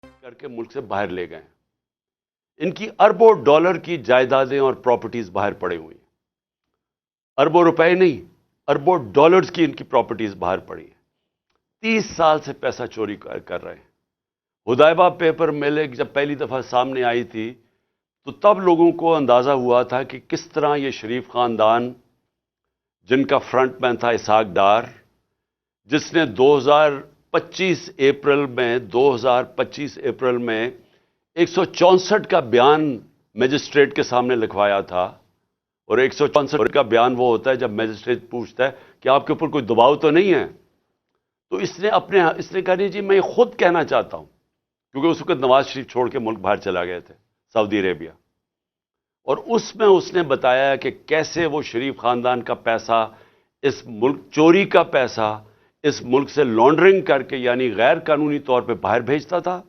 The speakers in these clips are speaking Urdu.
کر کے ملک سے باہر لے گئے. ان کی اربوں ڈالر کی جائیدادیں اور پراپرٹیز باہر پڑے ہوئی ہیں. اربوں روپے نہیں، اربوں ڈالرز کی ان کی پراپرٹیز باہر پڑی ہیں. 30 سال سے پیسہ چوری کر رہے ہیں. حدیبہ پیپر مل جب پہلی دفعہ سامنے آئی تھی تو تب لوگوں کو اندازہ ہوا تھا کہ کس طرح یہ شریف خاندان، جن کا فرنٹ مین تھا اسحاق ڈار، جس نے 2025 اپریل میں 164 کا بیان میجسٹریٹ کے سامنے لکھوایا تھا. اور 164 کا بیان وہ ہوتا ہے جب میجسٹریٹ پوچھتا ہے کہ آپ کے اوپر کوئی دباؤ تو نہیں ہے. تو اس نے کہا نہیں جی میں خود کہنا چاہتا ہوں، کیونکہ اس وقت نواز شریف چھوڑ کے ملک باہر چلا گئے تھے سعودی عربیہ. اور اس میں اس نے بتایا کہ کیسے وہ شریف خاندان کا پیسہ، اس ملک چوری کا پیسہ اس ملک سے لانڈرنگ کر کے یعنی غیر قانونی طور پہ باہر بھیجتا تھا.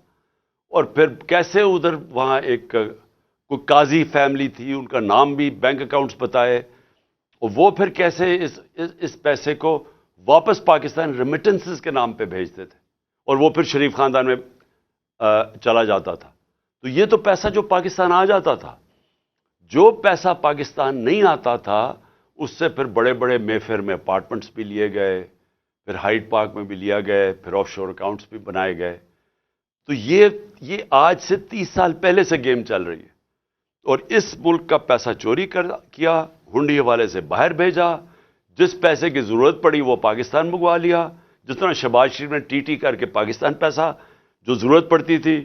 اور پھر کیسے ادھر وہاں ایک کوئی قاضی فیملی تھی، ان کا نام بھی بینک اکاؤنٹس بتائے، اور وہ پھر کیسے اس پیسے کو واپس پاکستان ریمیٹنسز کے نام پہ بھیجتے تھے، اور وہ پھر شریف خاندان میں چلا جاتا تھا. تو یہ تو پیسہ جو پاکستان آ جاتا تھا. جو پیسہ پاکستان نہیں آتا تھا اس سے پھر بڑے بڑے مے فیئر میں اپارٹمنٹس بھی لیے گئے، پھر ہائیڈ پارک میں بھی لیا گئے، پھر آف شور اکاؤنٹس بھی بنائے گئے. تو یہ آج سے 30 سال پہلے سے گیم چل رہی ہے. اور اس ملک کا پیسہ چوری کیا، ہنڈی حوالے سے باہر بھیجا، جس پیسے کی ضرورت پڑی وہ پاکستان منگوا لیا. جس طرح شہباز شریف نے ٹی ٹی کر کے پاکستان پیسہ جو ضرورت پڑتی تھی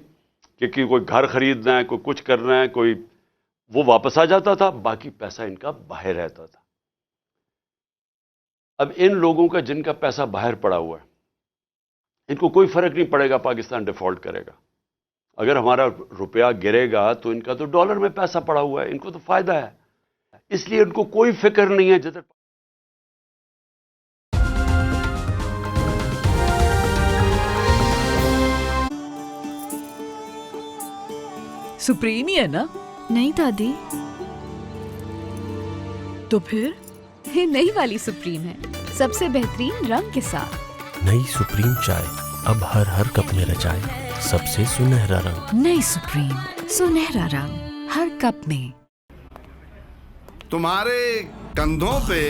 کہ کوئی گھر خریدنا ہے، کوئی کچھ کرنا ہے، کوئی وہ واپس آ جاتا تھا، باقی پیسہ ان کا باہر رہتا تھا. اب ان لوگوں کا جن کا پیسہ باہر پڑا ہوا ہے، ان کو کوئی فرق نہیں پڑے گا پاکستان ڈیفالٹ کرے گا. اگر ہمارا روپیہ گرے گا تو ان کا تو ڈالر میں پیسہ پڑا ہوا ہے، ان کو تو فائدہ ہے. اس لیے ان کو کوئی فکر نہیں ہے. جدھر سپریم ہی ہے نا؟ نہیں دادی. تو پھر یہ نئی والی سپریم ہے، سب سے بہترین رنگ کے ساتھ. نئی سپریم چائے اب ہر کپ میں رچائے سب سے سنہرا رنگ. نئی سپریم، سنہرا رنگ ہر کپ میں. تمہارے کندھوں پہ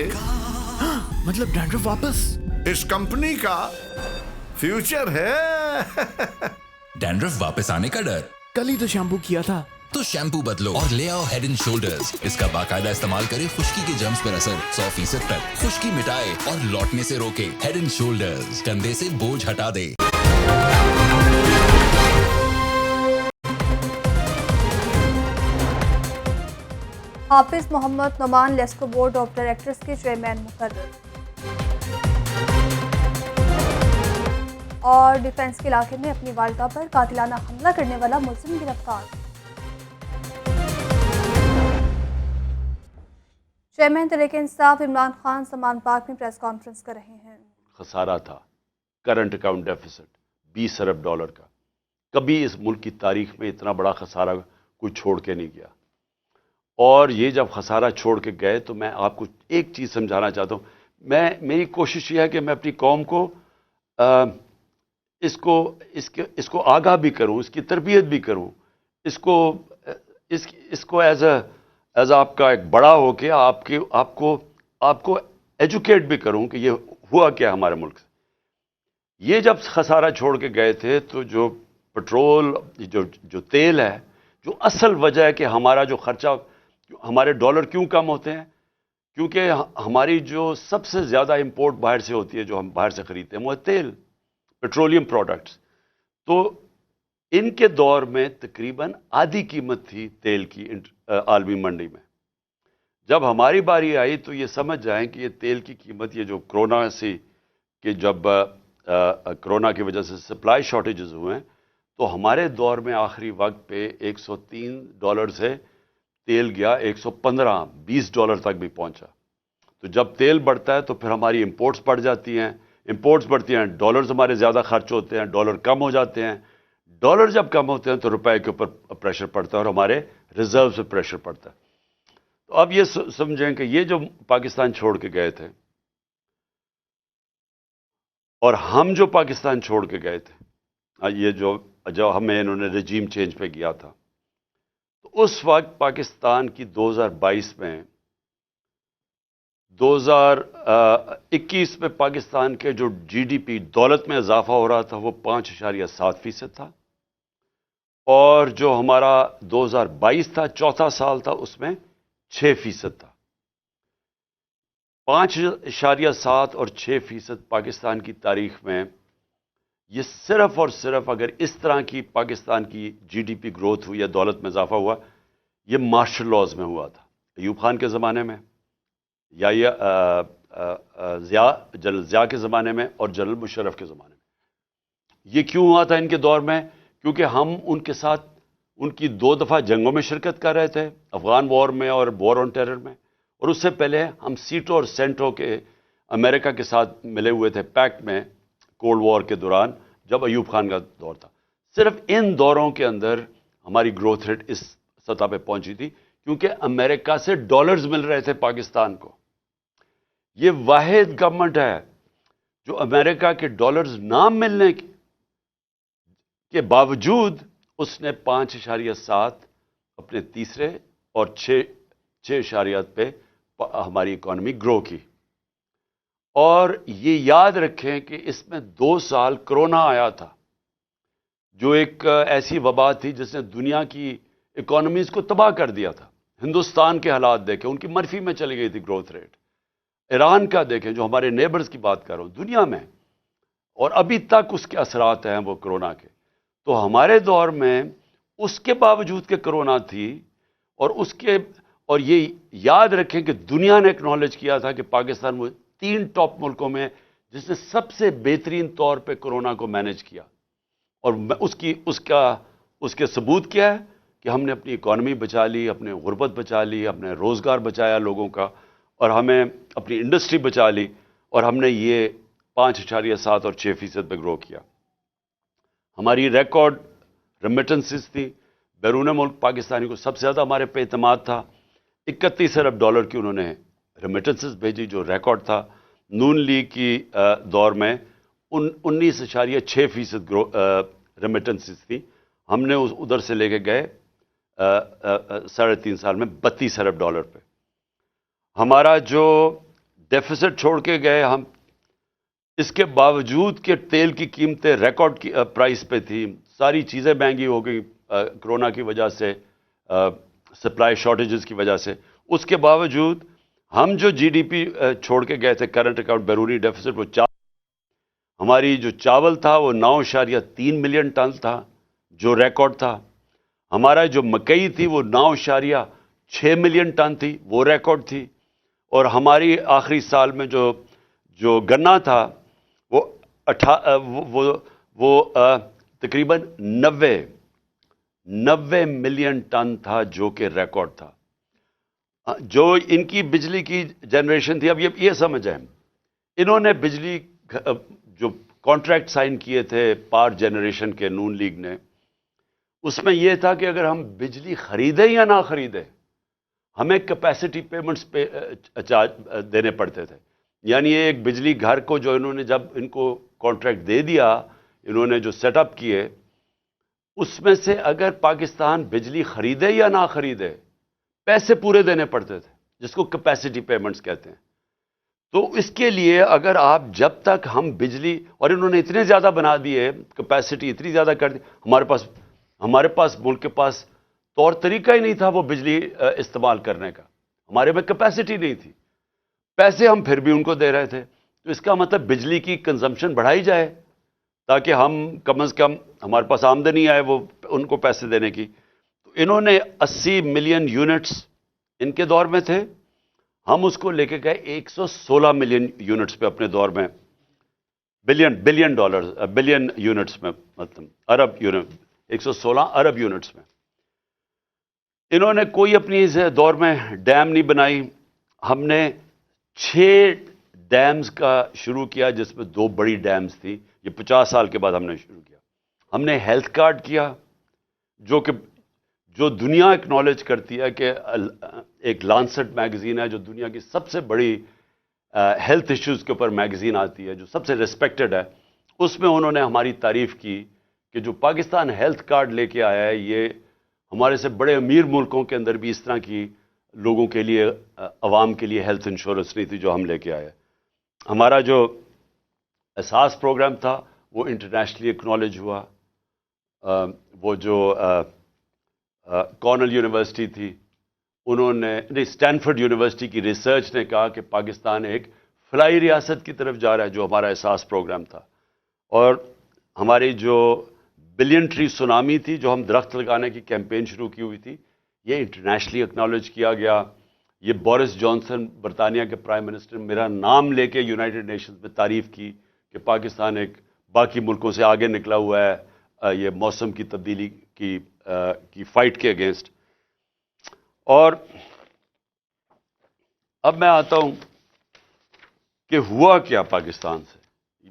مطلب ڈینڈرف واپس؟ اس کمپنی کا فیوچر ہے. ڈینڈرف واپس آنے کا ڈر؟ کل ہی تو شیمپو کیا تھا. تو شیمپو بدلو اور لے آؤ ہیڈ اینڈ شولڈرز. اس کا باقاعدہ استعمال کرے خشکی کے جرمز پر اثر 100% تک، خشکی مٹائے اور لوٹنے سے روکے. ہیڈ اینڈ شولڈرز، کندھے سے بوجھ ہٹا دے. Hafiz Muhammad Noman LESCO board of directors کے چیئرمین مقرر. اور ڈیفنس کے علاقے میں اپنی والدہ پر قاتلانہ حملہ کرنے والا ملزم گرفتار. چیئرمین تحریک انصاف عمران خان سمان پارک میں پریس کانفرنس کر رہے ہیں. خسارہ تھا، کرنٹ اکاؤنٹ ڈیفیسٹ 20 ارب ڈالر کا. کبھی اس ملک کی تاریخ میں اتنا بڑا خسارہ کوئی چھوڑ کے نہیں گیا. اور یہ جب خسارہ چھوڑ کے گئے تو میں آپ کو ایک چیز سمجھانا چاہتا ہوں. میری کوشش یہ ہے کہ میں اپنی قوم کو اس کو آگاہ بھی کروں، اس کی تربیت بھی کروں، اس کو ایز آپ کا ایک بڑا ہو کے آپ کو ایجوکیٹ بھی کروں کہ یہ ہوا کیا ہمارے ملک سے. یہ جب خسارہ چھوڑ کے گئے تھے تو جو پٹرول، جو تیل ہے، جو اصل وجہ ہے کہ ہمارا جو خرچہ، ہمارے ڈالر کیوں کم ہوتے ہیں، کیونکہ ہماری جو سب سے زیادہ امپورٹ باہر سے ہوتی ہے، جو ہم باہر سے خریدتے ہیں، وہ ہے تیل، پیٹرولیم پروڈکٹس. تو ان کے دور میں تقریباً آدھی قیمت تھی تیل کی عالمی منڈی میں. جب ہماری باری آئی تو یہ سمجھ جائیں کہ یہ تیل کی قیمت، یہ جو کرونا سے کہ جب کرونا کی وجہ سے سپلائی شارٹیجز ہوئے ہیں، تو ہمارے دور میں آخری وقت پہ $103 سے تیل گیا 115 $20 تک بھی پہنچا. تو جب تیل بڑھتا ہے تو پھر ہماری امپورٹس بڑھ جاتی ہیں، امپورٹس بڑھتی ہیں، ڈالرز ہمارے زیادہ خرچ ہوتے ہیں، ڈالر کم ہو جاتے ہیں. ڈالر جب کم ہوتے ہیں تو روپے کے اوپر پریشر پڑتا ہے اور ہمارے ریزرو سے پریشر پڑتا ہے. تو اب یہ سمجھیں کہ یہ جو پاکستان چھوڑ کے گئے تھے اور ہم جو پاکستان چھوڑ کے گئے تھے، یہ جو جو ہمیں انہوں نے رجیم چینج پہ کیا تھا، تو اس وقت پاکستان کی 2022 میں 2021 میں پاکستان کے جو جی ڈی پی دولت میں اضافہ ہو رہا تھا وہ 5.7% تھا، اور جو ہمارا 2022 تھا، چوتھا سال تھا، اس میں 6% تھا۔ 5.7 اور 6% پاکستان کی تاریخ میں، یہ صرف اور صرف اگر اس طرح کی پاکستان کی جی ڈی پی گروتھ ہوئی یا دولت میں اضافہ ہوا، یہ مارشل لاز میں ہوا تھا، ایوب خان کے زمانے میں، یا یہ جنرل ضیاء کے زمانے میں اور جنرل مشرف کے زمانے میں۔ یہ کیوں ہوا تھا ان کے دور میں؟ کیونکہ ہم ان کے ساتھ ان کی 2 دفعہ جنگوں میں شرکت کر رہے تھے، افغان وار میں اور وار آن ٹیرر میں، اور اس سے پہلے ہم سیٹو اور سینٹو کے امریکہ کے ساتھ ملے ہوئے تھے پیکٹ میں کولڈ وار کے دوران، جب ایوب خان کا دور تھا۔ صرف ان دوروں کے اندر ہماری گروتھ ریٹ اس سطح پہ پہنچی تھی، کیونکہ امریکہ سے ڈالرز مل رہے تھے پاکستان کو۔ یہ واحد گورنمنٹ ہے جو امریکہ کے ڈالرز نہ ملنے کے باوجود اس نے 5.7 اپنے تیسرے اور 6.8 پہ ہماری اکانومی گرو کی۔ اور یہ یاد رکھیں کہ اس میں 2 سال کرونا آیا تھا، جو ایک ایسی وبا تھی جس نے دنیا کی اکانومیز کو تباہ کر دیا تھا۔ ہندوستان کے حالات دیکھیں، ان کی منفی میں چلی گئی تھی گروتھ ریٹ۔ ایران کا دیکھیں، جو ہمارے نیبرز کی بات کر رہا ہوں دنیا میں، اور ابھی تک اس کے اثرات ہیں وہ کرونا کے۔ تو ہمارے دور میں اس کے باوجود کہ کرونا تھی، اور یہ یاد رکھیں کہ دنیا نے اکنالج کیا تھا کہ پاکستان وہ 3 ٹاپ ملکوں میں جس نے سب سے بہترین طور پہ کرونا کو مینج کیا، اور اس کے ثبوت کیا ہے کہ ہم نے اپنی اکانومی بچا لی، اپنے غربت بچا لی، اپنے روزگار بچایا لوگوں کا، اور ہمیں اپنی انڈسٹری بچا لی، اور ہم نے یہ 5.7 اور 6% پہ گرو کیا۔ ہماری ریکارڈ ریمیٹنسز تھی، بیرون ملک پاکستانی کو سب سے زیادہ ہمارے پہ اعتماد تھا۔ 31 ارب ڈالر کی انہوں نے ریمیٹنسز بھیجی، جو ریکارڈ تھا۔ نون لیگ کی دور میں 19.6% ریمیٹنسز تھی، ہم نے ادھر سے لے کے گئے 3.5 سال میں 32 ارب ڈالر پہ۔ ہمارا جو ڈیفیسٹ چھوڑ کے گئے ہم، اس کے باوجود کہ تیل کی قیمتیں ریکارڈ کی پرائس پہ تھی، ساری چیزیں مہنگی ہو گئی کرونا کی وجہ سے، سپلائی شارٹیجز کی وجہ سے، اس کے باوجود ہم جو جی ڈی پی چھوڑ کے گئے تھے کرنٹ اکاؤنٹ بیرونی ڈیفیسٹ، وہ ہماری جو چاول تھا وہ 9.3 ملین ٹن تھا، جو ریکارڈ تھا۔ ہمارا جو مکئی تھی وہ 9.6 ملین ٹن تھی، وہ ریکارڈ تھی۔ اور ہماری آخری سال میں جو گنا تھا وہ تقریباً 90 ملین ٹن تھا، جو کہ ریکارڈ تھا۔ جو ان کی بجلی کی جنریشن تھی، اب یہ سمجھیں، انہوں نے بجلی جو کانٹریکٹ سائن کیے تھے پاور جنریشن کے نون لیگ نے، اس میں یہ تھا کہ اگر ہم بجلی خریدیں یا نہ خریدیں، ہمیں کیپیسٹی پیمنٹس پہ دینے پڑتے تھے۔ یعنی ایک بجلی گھر کو جو انہوں نے جب ان کو کانٹریکٹ دے دیا، انہوں نے جو سیٹ اپ کیے، اس میں سے اگر پاکستان بجلی خریدے یا نہ خریدے، پیسے پورے دینے پڑتے تھے، جس کو کیپیسٹی پیمنٹس کہتے ہیں۔ تو اس کے لیے اگر آپ جب تک ہم بجلی، اور انہوں نے اتنے زیادہ بنا دیے، کیپیسٹی اتنی زیادہ کر دی، ہمارے پاس ملک کے پاس طور طریقہ ہی نہیں تھا وہ بجلی استعمال کرنے کا، ہمارے میں کیپیسٹی نہیں تھی، پیسے ہم پھر بھی ان کو دے رہے تھے۔ تو اس کا مطلب بجلی کی کنزمپشن بڑھائی جائے تاکہ ہم کم از کم ہمارے پاس آمدنی آئے وہ ان کو پیسے دینے کی۔ تو انہوں نے 80 ملین یونٹس ان کے دور میں تھے، ہم اس کو لے کے گئے 116 ملین یونٹس پہ اپنے دور میں، بلین یونٹس میں، مطلب ارب یونٹ، 116 ارب یونٹس میں۔ انہوں نے کوئی اپنی اس دور میں ڈیم نہیں بنائی۔ ہم نے 6 ڈیمز کا شروع کیا، جس میں 2 بڑی ڈیمز تھی، یہ 50 سال کے بعد ہم نے شروع کیا۔ ہم نے ہیلتھ کارڈ کیا، جو دنیا اکنالج کرتی ہے کہ ایک لانسٹ میگزین ہے جو دنیا کی سب سے بڑی ہیلتھ ایشوز کے اوپر میگزین آتی ہے، جو سب سے ریسپیکٹڈ ہے، اس میں انہوں نے ہماری تعریف کی کہ جو پاکستان ہیلتھ کارڈ لے کے آیا ہے یہ ہمارے سے بڑے امیر ملکوں کے اندر بھی اس طرح کی لوگوں کے لیے عوام کے لیے ہیلتھ انشورنس نہیں تھی جو ہم لے کے آئے. ہمارا جو اساس پروگرام تھا وہ انٹرنیشنلی اکنالج ہوا. وہ جو کارنل یونیورسٹی تھی انہوں نے اسٹینفورڈ یونیورسٹی کی ریسرچ نے کہا کہ پاکستان ایک فلائی ریاست کی طرف جا رہا ہے, جو ہمارا اساس پروگرام تھا. اور ہماری جو بلین ٹری سونامی تھی جو ہم درخت لگانے کی کیمپین شروع کی ہوئی تھی یہ انٹرنیشنلی اکنالج کیا گیا. یہ بورس جانسن برطانیہ کے پرائم منسٹر میرا نام لے کے یونائٹڈ نیشنز میں تعریف کی کہ پاکستان ایک باقی ملکوں سے آگے نکلا ہوا ہے یہ موسم کی تبدیلی کی فائٹ کے اگینسٹ. اور اب میں آتا ہوں کہ ہوا کیا پاکستان سے.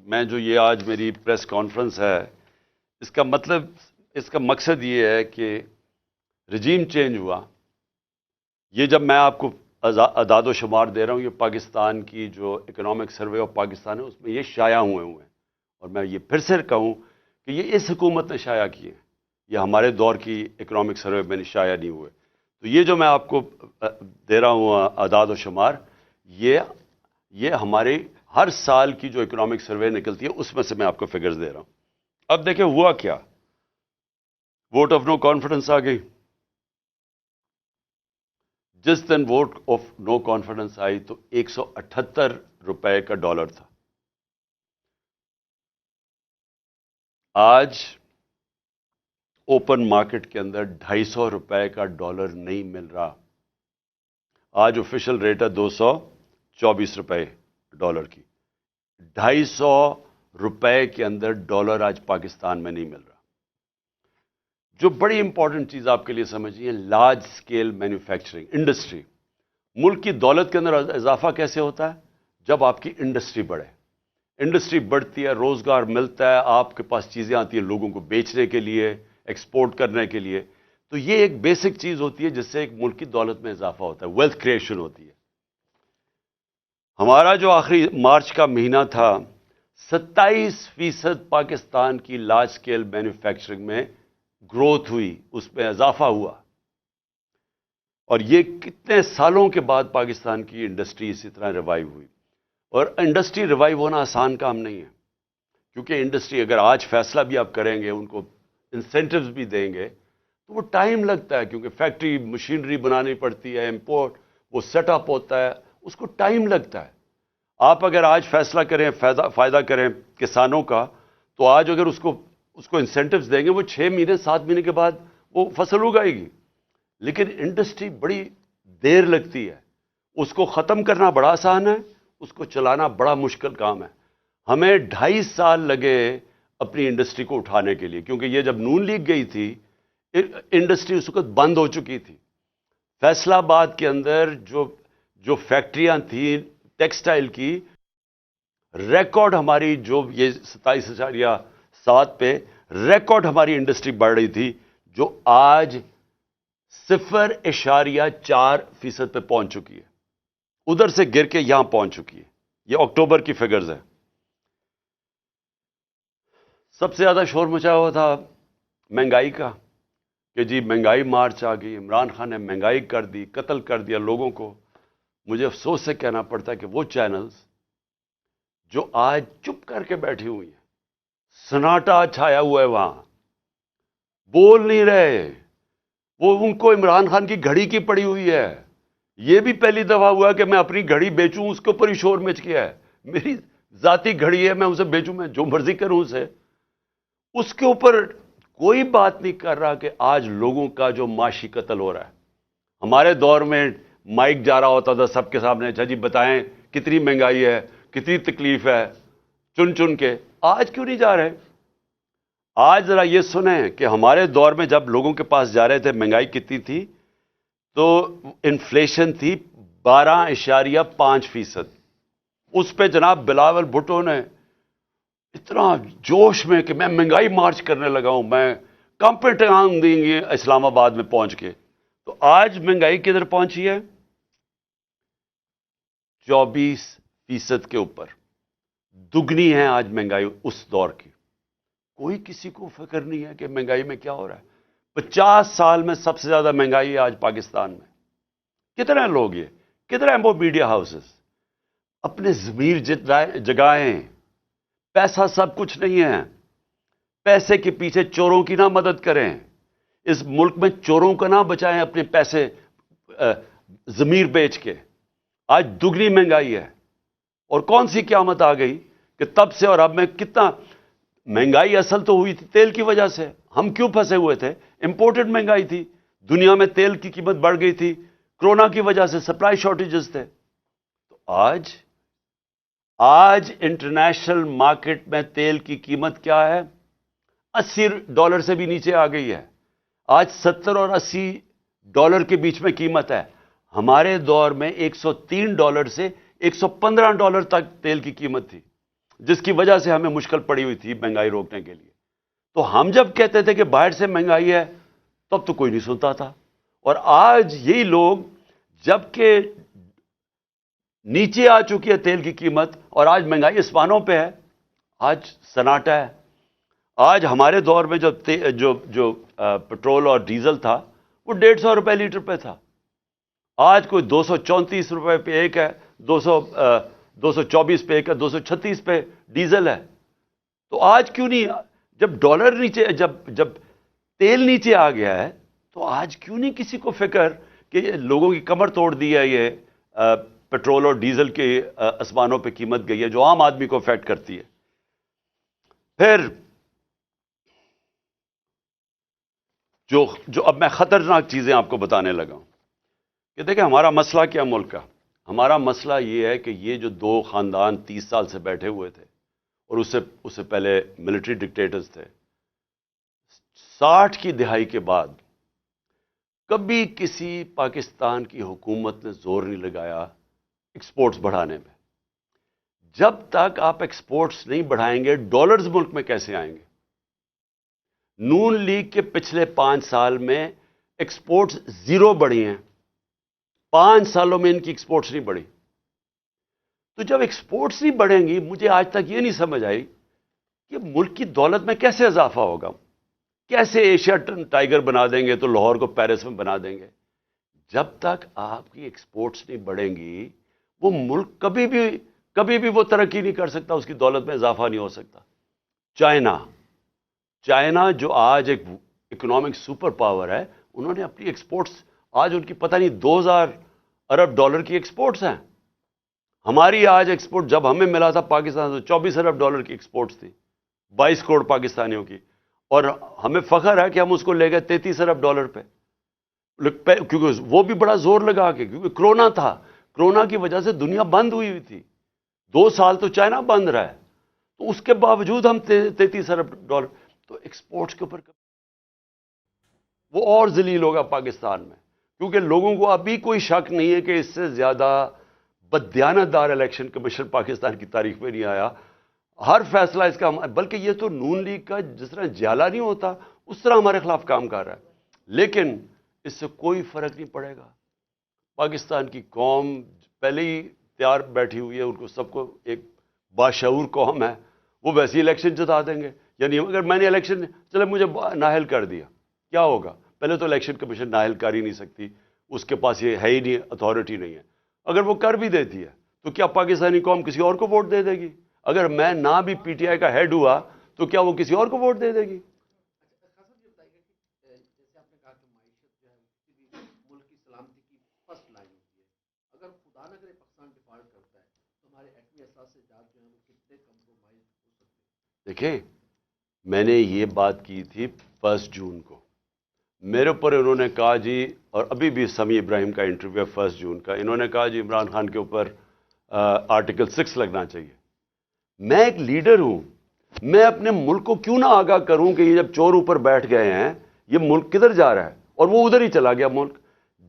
میں جو یہ آج میری پریس کانفرنس ہے اس کا مطلب اس کا مقصد یہ ہے کہ رجیم چینج ہوا. یہ جب میں آپ کو اعداد و شمار دے رہا ہوں یہ پاکستان کی جو اکنامک سروے آف پاکستان ہے اس میں یہ شائع ہوئے ہیں. اور میں یہ پھر سے کہوں کہ یہ اس حکومت نے شائع کیے ہیں, یہ ہمارے دور کی اکنامک سروے میں شائع نہیں ہوئے. تو یہ جو میں آپ کو دے رہا ہوں اعداد و شمار یہ ہمارے ہر سال کی جو اکنامک سروے نکلتی ہے اس میں سے میں آپ کو فگرز دے رہا ہوں. اب دیکھیں ہوا کیا. ووٹ آف نو کانفیڈنس آ گئی. جس دن ووٹ آف نو کانفیڈنس آئی تو 178 روپے کا ڈالر تھا. آج اوپن مارکیٹ کے اندر 250 روپے کا ڈالر نہیں مل رہا. آج آفیشل ریٹ ہے 224 روپے ڈالر کی. 250 روپے کے اندر ڈالر آج پاکستان میں نہیں مل رہا. جو بڑی امپورٹنٹ چیز آپ کے لیے سمجھیے لارج سکیل مینوفیکچرنگ انڈسٹری. ملک کی دولت کے اندر اضافہ کیسے ہوتا ہے؟ جب آپ کی انڈسٹری بڑھے. انڈسٹری بڑھتی ہے, روزگار ملتا ہے, آپ کے پاس چیزیں آتی ہیں لوگوں کو بیچنے کے لیے, ایکسپورٹ کرنے کے لیے. تو یہ ایک بیسک چیز ہوتی ہے جس سے ایک ملک کی دولت میں اضافہ ہوتا ہے, ویلتھ کریشن ہوتی ہے. ہمارا جو آخری مارچ کا مہینہ تھا 27% پاکستان کی لارج سکیل مینوفیکچرنگ میں گروتھ ہوئی, اس میں اضافہ ہوا. اور یہ کتنے سالوں کے بعد پاکستان کی انڈسٹری اسی طرح ریوائیو ہوئی. اور انڈسٹری ریوائیو ہونا آسان کام نہیں ہے, کیونکہ انڈسٹری اگر آج فیصلہ بھی آپ کریں گے, ان کو انسینٹیوز بھی دیں گے, تو وہ ٹائم لگتا ہے, کیونکہ فیکٹری مشینری بنانی پڑتی ہے, امپورٹ وہ سیٹ اپ ہوتا ہے, اس کو ٹائم لگتا ہے. آپ اگر آج فیصلہ کریں, فائدہ کریں کسانوں کا, تو آج اگر اس کو انسینٹیوز دیں گے وہ 6 مہینے 7 مہینے کے بعد وہ فصل اگائے گی. لیکن انڈسٹری بڑی دیر لگتی ہے. اس کو ختم کرنا بڑا آسان ہے, اس کو چلانا بڑا مشکل کام ہے. ہمیں 2.5 سال لگے اپنی انڈسٹری کو اٹھانے کے لیے, کیونکہ یہ جب نون لیگ گئی تھی انڈسٹری اس وقت بند ہو چکی تھی. فیصل آباد کے اندر جو فیکٹریاں تھیں ٹیکسٹائل کی, ریکارڈ ہماری جو یہ 27.7 پہ ریکارڈ ہماری انڈسٹری بڑھ رہی تھی, جو آج 0.4% پہ پہنچ چکی ہے. ادھر سے گر کے یہاں پہنچ چکی ہے. یہ اکتوبر کی فگرز ہیں. سب سے زیادہ شور مچا ہوا تھا مہنگائی کا, کہ جی مہنگائی مارچ آ گئی, عمران خان نے مہنگائی کر دی, قتل کر دیا لوگوں کو. مجھے افسوس سے کہنا پڑتا ہے کہ وہ چینلز جو آج چپ کر کے بیٹھی ہوئی ہیں, سناٹا چھایا ہوا ہے وہاں, بول نہیں رہے, وہ ان کو عمران خان کی گھڑی کی پڑی ہوئی ہے. یہ بھی پہلی دفعہ ہوا کہ میں اپنی گھڑی بیچوں, اس کے اوپر ہی شور مچ گیا ہے. میری ذاتی گھڑی ہے, میں اسے بیچوں, میں جو مرضی کروں اسے. اس کے اوپر کوئی بات نہیں کر رہا کہ آج لوگوں کا جو معاشی قتل ہو رہا ہے. ہمارے دور میں مائک جا رہا ہوتا تھا سب کے سامنے, اچھا جی بتائیں کتنی مہنگائی ہے, کتنی تکلیف ہے, چن چن کے. آج کیوں نہیں جا رہے؟ آج ذرا یہ سنیں کہ ہمارے دور میں جب لوگوں کے پاس جا رہے تھے مہنگائی کتنی تھی, تو انفلیشن تھی 12.5%. اس پہ جناب بلاول بھٹو نے اتنا جوش میں کہ میں مہنگائی مارچ کرنے لگا ہوں, میں کمپٹان دیں گے اسلام آباد میں پہنچ کے. تو آج مہنگائی کدھر پہنچی ہے؟ 24% کے اوپر. دگنی ہے آج مہنگائی اس دور کی. کوئی کسی کو فکر نہیں ہے کہ مہنگائی میں کیا ہو رہا ہے. 50 سال میں سب سے زیادہ مہنگائی ہے آج پاکستان میں. کتنے لوگ یہ کتنے ہیں وہ میڈیا ہاؤسز اپنے ضمیر جگائیں. پیسہ سب کچھ نہیں ہے. پیسے کے پیچھے چوروں کی نہ مدد کریں. اس ملک میں چوروں کا نہ بچائیں اپنے پیسے ضمیر بیچ کے. آج دگنی مہنگائی ہے. اور کون سی قیامت آ گئی کہ تب سے اور اب میں کتنا مہنگائی اصل تو ہوئی تھی تیل کی وجہ سے. ہم کیوں پھنسے ہوئے تھے؟ امپورٹڈ مہنگائی تھی. دنیا میں تیل کی قیمت بڑھ گئی تھی. کرونا کی وجہ سے سپلائی شارٹیجز تھے. تو آج انٹرنیشنل مارکیٹ میں تیل کی قیمت کیا ہے؟ $80 سے بھی نیچے آ گئی ہے. آج $70 اور $80 کے بیچ میں قیمت ہے. ہمارے دور میں $103 سے $115 تک تیل کی قیمت تھی، جس کی وجہ سے ہمیں مشکل پڑی ہوئی تھی مہنگائی روکنے کے لیے. تو ہم جب کہتے تھے کہ باہر سے مہنگائی ہے تب تو کوئی نہیں سنتا تھا. اور آج یہی لوگ جب کہ نیچے آ چکی ہے تیل کی قیمت اور آج مہنگائی آسمانوں پہ ہے، آج سناٹا ہے. آج ہمارے دور میں جو پٹرول اور ڈیزل تھا وہ $150 لیٹر پہ تھا. آج کوئی $234 پہ ایک ہے، 224 پہ ایک ہے، 236 پہ ڈیزل ہے. تو آج کیوں نہیں، جب ڈالر نیچے، جب تیل نیچے آ گیا ہے تو آج کیوں نہیں کسی کو فکر کہ لوگوں کی کمر توڑ دی ہے یہ پٹرول اور ڈیزل کے آسمانوں پہ قیمت گئی ہے جو عام آدمی کو افیکٹ کرتی ہے. پھر جو اب میں خطرناک چیزیں آپ کو بتانے لگا ہوں کہ دیکھیں ہمارا مسئلہ کیا ملک کا. ہمارا مسئلہ یہ ہے کہ یہ جو 2 خاندان 30 سال سے بیٹھے ہوئے تھے اور اس سے پہلے ملٹری ڈکٹیٹرز تھے، 60 کی دہائی کے بعد کبھی کسی پاکستان کی حکومت نے زور نہیں لگایا ایکسپورٹس بڑھانے میں. جب تک آپ ایکسپورٹس نہیں بڑھائیں گے ڈالرز ملک میں کیسے آئیں گے؟ نون لیگ کے پچھلے 5 سال میں ایکسپورٹس 0 بڑھی ہیں. 5 سالوں میں ان کی ایکسپورٹس نہیں بڑھی. تو جب ایکسپورٹس نہیں بڑھیں گی، مجھے آج تک یہ نہیں سمجھ آئی کہ ملک کی دولت میں کیسے اضافہ ہوگا. کیسے ایشیا ٹائیگر بنا دیں گے تو لاہور کو پیرس میں بنا دیں گے. جب تک آپ کی ایکسپورٹس نہیں بڑھیں گی وہ ملک کبھی بھی وہ ترقی نہیں کر سکتا، اس کی دولت میں اضافہ نہیں ہو سکتا. چائنا جو آج ایک اکنامک سپر پاور ہے، انہوں نے اپنی ایکسپورٹس آج ان کی پتہ نہیں $2,000 ارب کی ایکسپورٹس ہیں. ہماری آج ایکسپورٹ جب ہمیں ملا تھا پاکستان سے $24 ارب کی ایکسپورٹس تھی 22 کروڑ پاکستانیوں کی، اور ہمیں فخر ہے کہ ہم اس کو لے گئے $33 ارب پہ، کیونکہ وہ بھی بڑا زور لگا کے، کیونکہ کرونا تھا. کرونا کی وجہ سے دنیا بند ہوئی تھی. 2 سال تو چائنا بند رہا ہے، تو اس کے باوجود ہم $33 ارب. تو ایکسپورٹس کے اوپر وہ اور ذلیل ہوگا پاکستان میں، کیونکہ لوگوں کو ابھی کوئی شک نہیں ہے کہ اس سے زیادہ بددیانت دار الیکشن کمیشن پاکستان کی تاریخ میں نہیں آیا. ہر فیصلہ اس کا، بلکہ یہ تو نون لیگ کا جس طرح جیالہ نہیں ہوتا اس طرح ہمارے خلاف کام کر رہا ہے. لیکن اس سے کوئی فرق نہیں پڑے گا. پاکستان کی قوم پہلے ہی تیار بیٹھی ہوئی ہے، ان کو سب کو ایک باشعور قوم ہے، وہ ویسی الیکشن جتا دیں گے. یعنی اگر میں نے الیکشن چلے مجھے نااہل کر دیا، کیا ہوگا؟ پہلے تو الیکشن کمیشن نااہل کر ہی نہیں سکتی، اس کے پاس یہ ہے ہی نہیں، اتھارٹی نہیں ہے. اگر وہ کر بھی دیتی ہے تو کیا پاکستانی قوم کسی اور کو ووٹ دے دے گی؟ اگر میں نہ بھی پی ٹی آئی کا ہیڈ ہوا تو کیا وہ کسی اور کو ووٹ دے دے گی؟ دیکھیں میں نے یہ بات کی تھی 1 جون کو، میرے اوپر انہوں نے کہا جی، اور ابھی بھی سمیع ابراہیم کا انٹرویو ہے 1 جون کا، انہوں نے کہا جی عمران خان کے اوپر آرٹیکل 6 لگنا چاہیے. میں ایک لیڈر ہوں، میں اپنے ملک کو کیوں نہ آگاہ کروں کہ یہ جب چور اوپر بیٹھ گئے ہیں یہ ملک کدھر جا رہا ہے، اور وہ ادھر ہی چلا گیا ملک.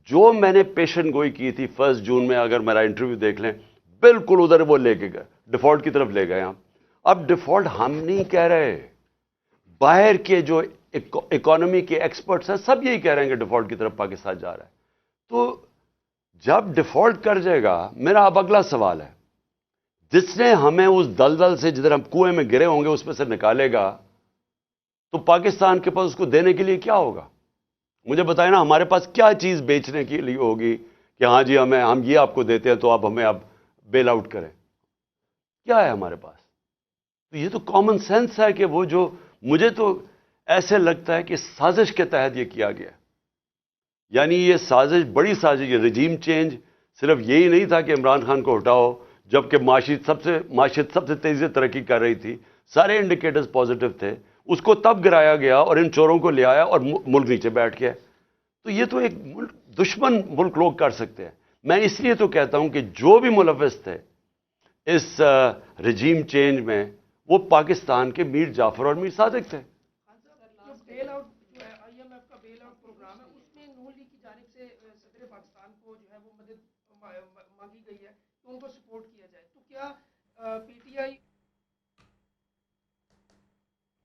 جو میں نے پیشن گوئی کی تھی 1 جون میں، اگر میرا انٹرویو دیکھ لیں، بالکل ادھر وہ لے کے گئے، ڈیفالٹ کی طرف لے گئے ہم. اب ڈیفالٹ ہم نہیں کہہ رہے، باہر کے جو اکانومی کے ایکسپرٹس ہیں سب یہی کہہ رہے ہیں کہ ڈیفالٹ کی طرف پاکستان جا رہا ہے. تو جب ڈیفالٹ کر جائے گا، میرا اب اگلا سوال ہے، جس نے ہمیں اس دلدل سے جدھر ہم کنویں میں گرے ہوں گے اس میں سے نکالے گا، تو پاکستان کے پاس اس کو دینے کے لیے کیا ہوگا؟ مجھے بتائیں نا، ہمارے پاس کیا چیز بیچنے کے لیے ہوگی کہ ہاں جی ہم یہ آپ کو دیتے ہیں تو آپ ہمیں اب بیل آؤٹ کریں؟ کیا ہے ہمارے پاس؟ تو یہ تو کامن سینس ہے کہ وہ جو مجھے تو ایسے لگتا ہے کہ سازش کے تحت یہ کیا گیا، یعنی یہ سازش بڑی سازش، یہ رجیم چینج صرف یہی نہیں تھا کہ عمران خان کو ہٹاؤ جبکہ معیشت سب سے تیزی سے ترقی کر رہی تھی، سارے انڈیکیٹرز پازیٹو تھے، اس کو تب گرایا گیا اور ان چوروں کو لے آیا اور ملک نیچے بیٹھ گیا۔ تو یہ تو ایک دشمن ملک لوگ کر سکتے ہیں۔ میں اس لیے تو کہتا ہوں کہ جو بھی ملوث تھے اس رجیم چینج میں وہ پاکستان کے میر جعفر اور میر صادق تھے۔ جو بیل آؤٹ جو ہے آئی ایم ایف کا بیل آؤٹ پروگرام ہے، اس میں نون لیگ کی جانب سے صدر پاکستان کو جو ہے وہ مدد مانگی گئی ہے کہ ان کو سپورٹ کیا جائے، تو کیا پی ٹی آئی